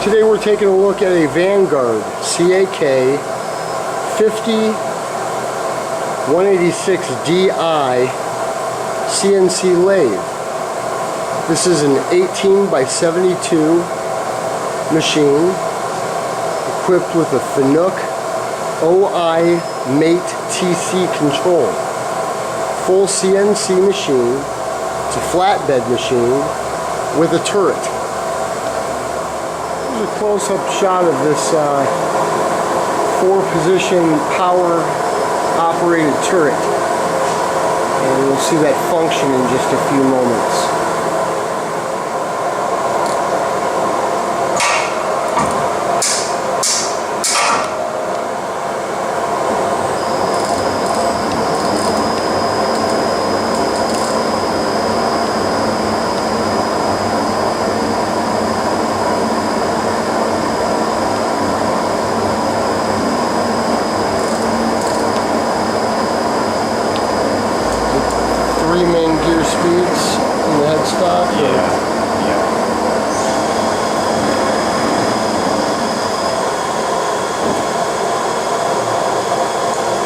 Today we're taking a look at a Vangaurd CAK50186DI CNC lathe. This is an 18 by 72 machine equipped with a Fanuc OI Mate TC control. Full CNC machine. It's a flatbed machine with a turret. Here's a close-up shot of this 4-position power operated turret, and you'll see that function in just a few moments. Three main gear speeds in the headstock? Yeah.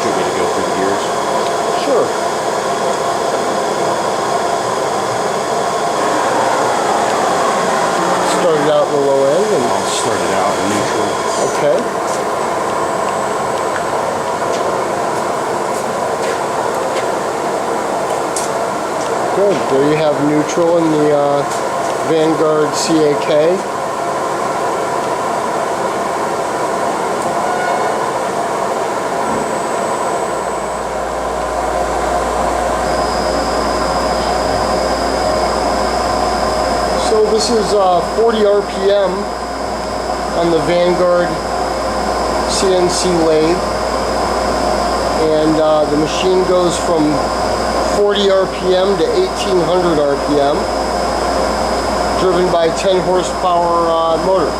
Do you want me to go through the gears? Sure. Started out in the low end and I'll start it out in neutral. okay. Good. There you have neutral in the Vangaurd CAK. So this is 40 RPM on the Vangaurd CNC lathe, and the machine goes from 40 RPM to 1800 RPM, driven by 10 horsepower motor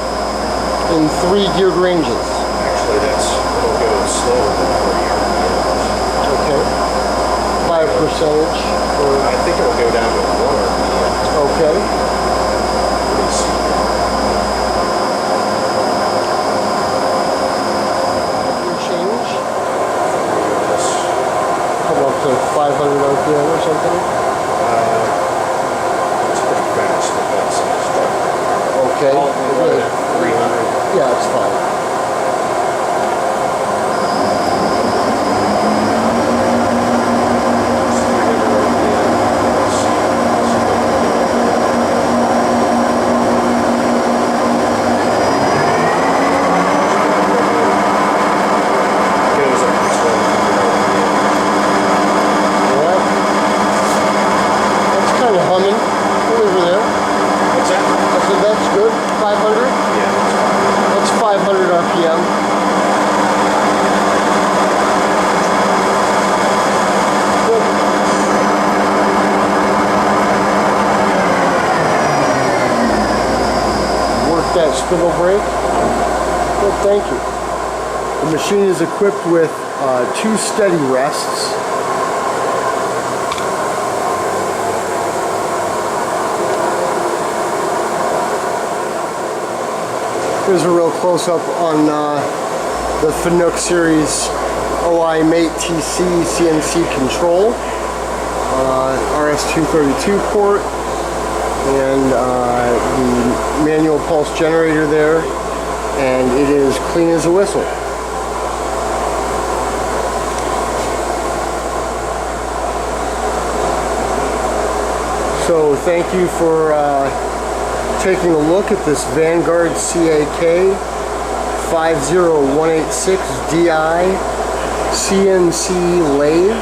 in 3 geared ranges. Actually, it'll go slower than 40 RPM. Okay. By a percentage? Or, I think it'll go down to 1 RPM. okay. Pretty soon. Gear change? Yes. Come up to 500 RPM or something? It's pretty fast with that size truck. Okay. I'll run it at 300. Yeah, it's fine. Humming over there. What's that? I said that's good. 500? Yeah. That's 500 RPM. Good. Work that spindle brake. Good, thank you. The machine is equipped with 2 steady rests. Here's a real close-up on the Fanuc series OI Mate TC CNC control, RS-232 port, and the manual pulse generator there, and it is clean as a whistle. So thank you for taking a look at this Vangaurd CAK50186DI CNC lathe.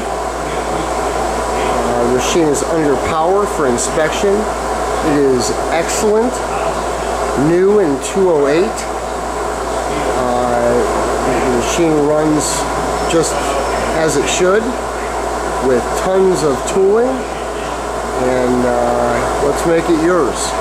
The machine is under power for inspection. It is excellent, new in 208. The machine runs just as it should, with tons of tooling, and let's make it yours.